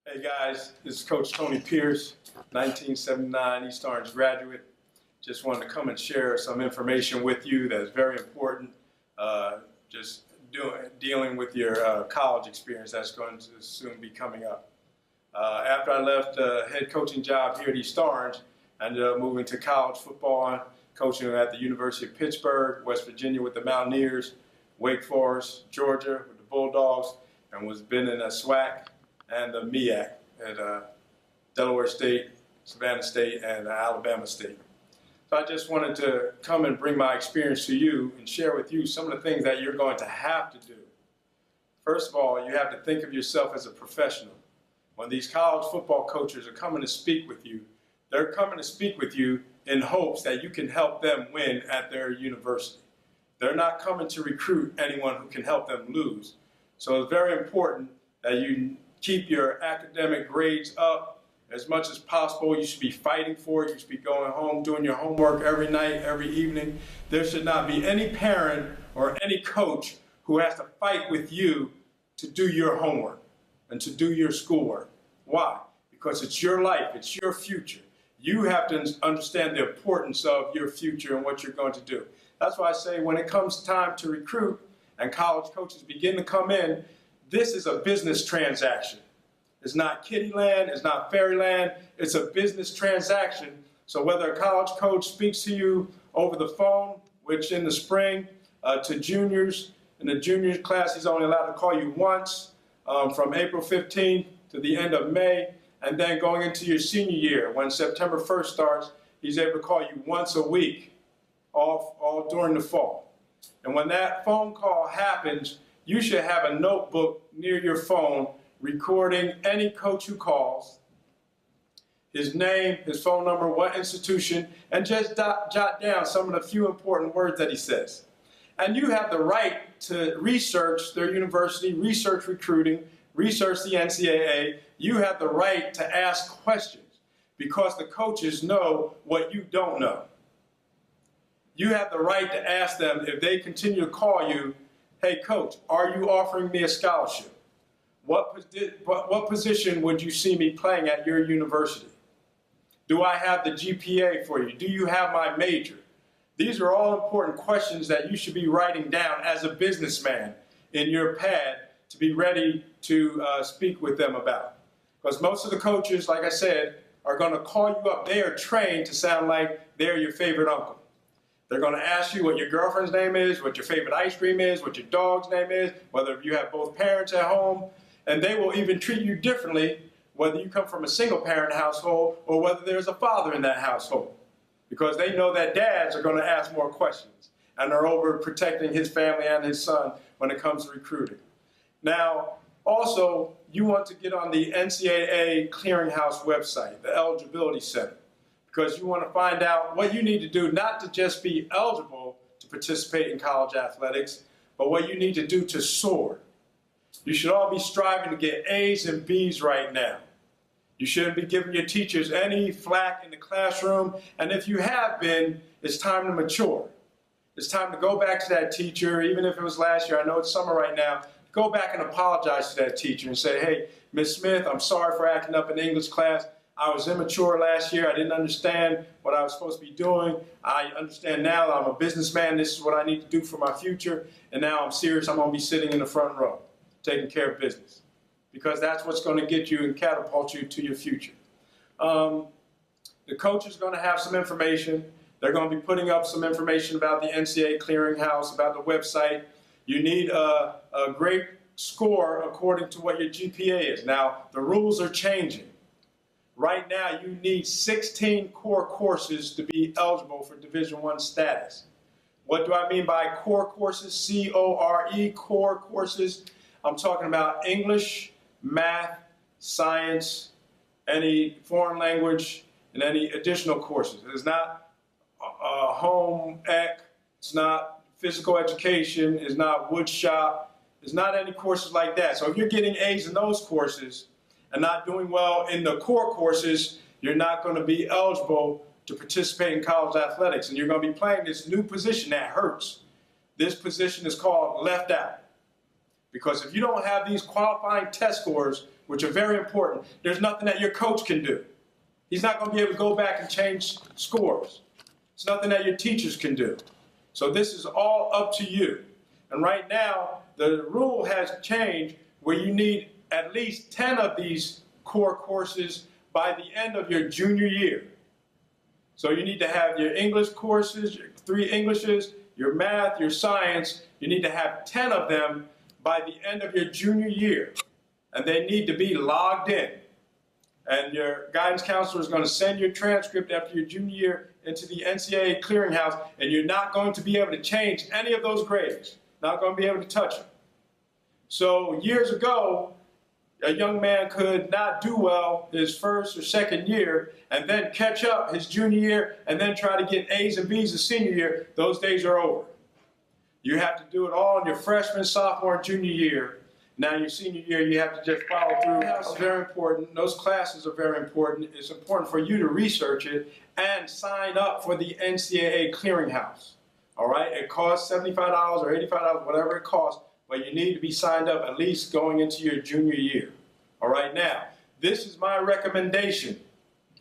Hey guys, this is Coach Tony Pierce, 1979 East Orange graduate. Just wanted to come and share some information with you that's very important. Dealing with your college experience that's going to soon be coming up. After I left the head coaching job here at East Orange, I ended up moving to college football, coaching at the University of Pittsburgh, West Virginia with the Mountaineers, Wake Forest, Georgia with the Bulldogs, and was been in a SWAC and the MEAC at Delaware State, Savannah State, and Alabama State. So I just wanted to come and bring my experience to you and share with you some of the things that you're going to have to do. First of all, you have to think of yourself as a professional. When these college football coaches are coming to speak with you, they're coming to speak with you in hopes that you can help them win at their university. They're not coming to recruit anyone who can help them lose. So it's very important that you keep your academic grades up as much as possible. You should be fighting for it. You should be going home, doing your homework every night, every evening. There should not be any parent or any coach who has to fight with you to do your homework and to do your schoolwork. Why? Because it's your life, it's your future. You have to understand the importance of your future and what you're going to do. That's why I say when it comes time to recruit and college coaches begin to come in, this is a business transaction. It's not kiddie land, it's not fairyland, it's a business transaction. So whether a college coach speaks to you over the phone, which in the spring to juniors, in the juniors class he's only allowed to call you once from April 15th to the end of May, and then going into your senior year, when September 1st starts, he's able to call you once a week, all during the fall. And when that phone call happens, you should have a notebook near your phone recording any coach who calls, his name, his phone number, what institution, and just jot down some of the few important words that he says. And you have the right to research their university, research recruiting, research the NCAA. You have the right to ask questions because the coaches know what you don't know. You have the right to ask them if they continue to call you, hey coach, are you offering me a scholarship? What position would you see me playing at your university? Do I have the GPA for you? Do you have my major? These are all important questions that you should be writing down as a businessman in your pad to be ready to speak with them about. Because most of the coaches, like I said, are going to call you up. They are trained to sound like they're your favorite uncle. They're going to ask you what your girlfriend's name is, what your favorite ice cream is, what your dog's name is, whether you have both parents at home, and they will even treat you differently whether you come from a single-parent household or whether there's a father in that household, because they know that dads are going to ask more questions and are over protecting his family and his son when it comes to recruiting. Now, also, you want to get on the NCAA Clearinghouse website, the Eligibility Center, because you want to find out what you need to do not to just be eligible to participate in college athletics, but what you need to do to soar. You should all be striving to get A's and B's right now. You shouldn't be giving your teachers any flack in the classroom, and if you have been, it's time to mature. It's time to go back to that teacher, even if it was last year, I know it's summer right now, go back and apologize to that teacher and say, hey, Ms. Smith, I'm sorry for acting up in English class. I was immature last year. I didn't understand what I was supposed to be doing. I understand now that I'm a businessman. This is what I need to do for my future. And now I'm serious. I'm going to be sitting in the front row, taking care of business. Because that's what's going to get you and catapult you to your future. The coach is going to have some information. They're going to be putting up some information about the NCAA Clearinghouse, about the website. You need a great score according to what your GPA is. Now, the rules are changing. Right now, you need 16 core courses to be eligible for Division I status. What do I mean by core courses? C-O-R-E, core courses. I'm talking about English, math, science, any foreign language, and any additional courses. It's not home ec, it's not physical education, it's not wood shop, it's not any courses like that. So if you're getting A's in those courses, and not doing well in the core courses, you're not going to be eligible to participate in college athletics. And you're going to be playing this new position that hurts. This position is called left out. Because if you don't have these qualifying test scores which are very important, there's nothing that your coach can do. He's not going to be able to go back and change scores. It's nothing that your teachers can do. So this is all up to you. And right now, the rule has changed where you need at least 10 of these core courses by the end of your junior year. So you need to have your English courses, your 3 Englishes, your math, your science. You need to have 10 of them by the end of your junior year. And they need to be logged in. And your guidance counselor is going to send your transcript after your junior year into the NCAA clearinghouse, and you're not going to be able to change any of those grades. Not going to be able to touch them. So years ago, a young man could not do well his first or second year and then catch up his junior year and then try to get A's and B's his senior year. Those days are over. You have to do it all in your freshman, sophomore, and junior year. Now your senior year, you have to just follow through. That's very important. Those classes are very important. It's important for you to research it and sign up for the NCAA clearinghouse. All right? It costs $75 or $85, whatever it costs, but you need to be signed up at least going into your junior year. All right? Now, this is my recommendation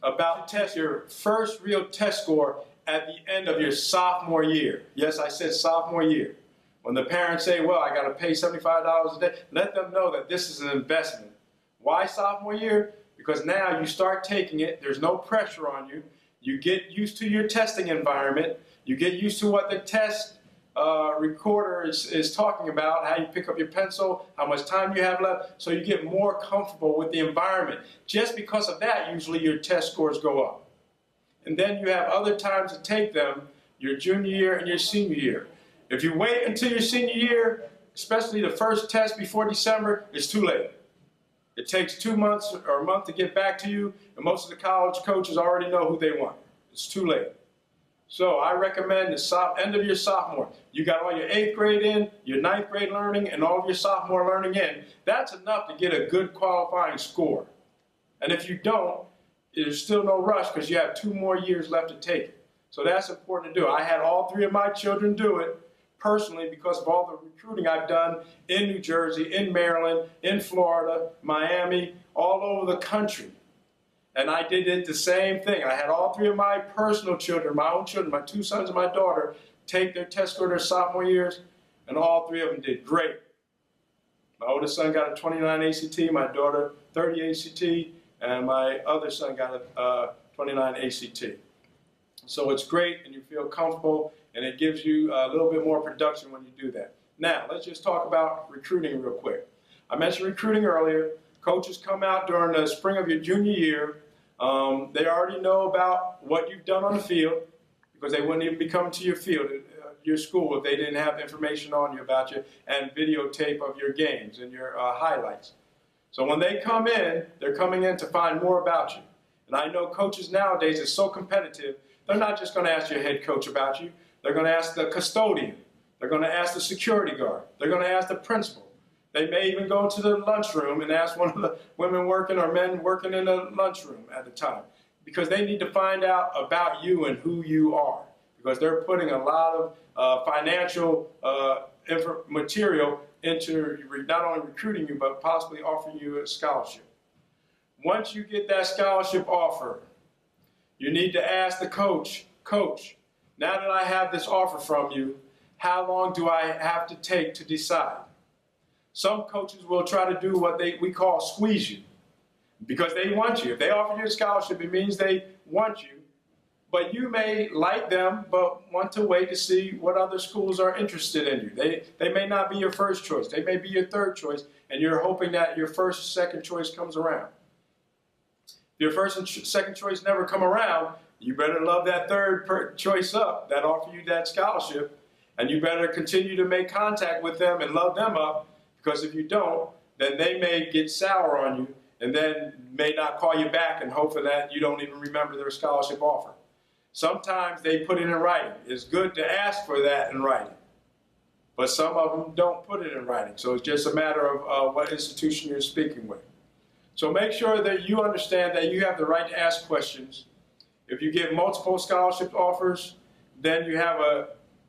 about test your first real test score at the end of your sophomore year. Yes, I said sophomore year. When the parents say, well, I got to pay $75 a day, let them know that this is an investment. Why sophomore year? Because now you start taking it. There's no pressure on you. You get used to your testing environment. You get used to what the test recorder is talking about, how you pick up your pencil, how much time you have left, so you get more comfortable with the environment. Just because of that, usually your test scores go up. And then you have other times to take them, your junior year and your senior year. If you wait until your senior year, especially the first test before December, it's too late. It takes 2 months or a month to get back to you, and most of the college coaches already know who they want. It's too late. So I recommend the end of your sophomore. You got all your 8th grade in, your 9th grade learning, and all of your sophomore learning in. That's enough to get a good qualifying score. And if you don't, there's still no rush because you have 2 more years left to take it. So that's important to do. I had all 3 of my children do it personally because of all the recruiting I've done in New Jersey, in Maryland, in Florida, Miami, all over the country. And I did it the same thing. I had all 3 of my personal children, my own children, my 2 sons and my daughter, take their test score their sophomore years, and all 3 of them did great. My oldest son got a 29 ACT, my daughter 30 ACT, and my other son got a 29 ACT. So it's great, and you feel comfortable, and it gives you a little bit more production when you do that. Now, let's just talk about recruiting real quick. I mentioned recruiting earlier. Coaches come out during the spring of your junior year. They already know about what you've done on the field because they wouldn't even be coming to your field, your school, if they didn't have information on you about you and videotape of your games and your highlights. So when they come in, they're coming in to find more about you. And I know coaches nowadays are so competitive, they're not just going to ask your head coach about you. They're going to ask the custodian. They're going to ask the security guard. They're going to ask the principal. They may even go into the lunchroom and ask one of the women working or men working in the lunchroom at the time because they need to find out about you and who you are because they're putting a lot of financial material into not only recruiting you but possibly offering you a scholarship. Once you get that scholarship offer, you need to ask the coach, Coach, now that I have this offer from you, how long do I have to take to decide? Some coaches will try to do what we call squeeze you because they want you. If they offer you a scholarship, it means they want you. But you may like them but want to wait to see what other schools are interested in you. They may not be your first choice. They may be your third choice, and you're hoping that your first or second choice comes around. If your first and second choice never come around, you better love that third choice up that offer you that scholarship, and you better continue to make contact with them and love them up. Because if you don't, then they may get sour on you and then may not call you back and hope for that you don't even remember their scholarship offer. Sometimes they put it in writing. It's good to ask for that in writing. But some of them don't put it in writing. So it's just a matter of what institution you're speaking with. So make sure that you understand that you have the right to ask questions. If you get multiple scholarship offers, then you have a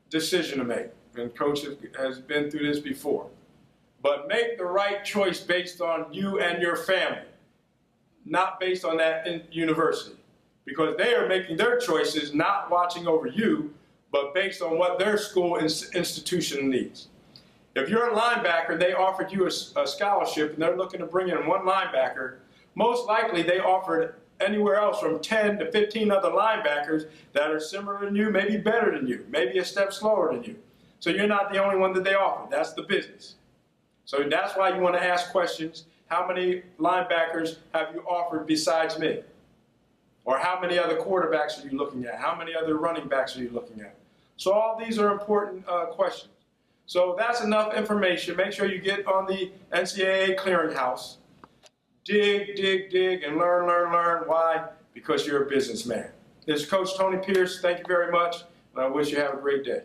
decision to make. And Coach has been through this before. but make the right choice based on you and your family, not based on that university, because they are making their choices not watching over you, but based on what their school institution needs. If you're a linebacker, they offered you a scholarship and they're looking to bring in one linebacker, most likely they offered anywhere else from 10 to 15 other linebackers that are similar to you, maybe better than you, maybe a step slower than you. So you're not the only one that they offered. That's the business. So that's why you want to ask questions. How many linebackers have you offered besides me? Or how many other quarterbacks are you looking at? How many other running backs are you looking at? So all these are important questions. So that's enough information. Make sure you get on the NCAA clearinghouse. Dig, dig, dig, and learn, learn, learn. Why? Because you're a businessman. This is Coach Tony Pierce. Thank you very much, and I wish you have a great day.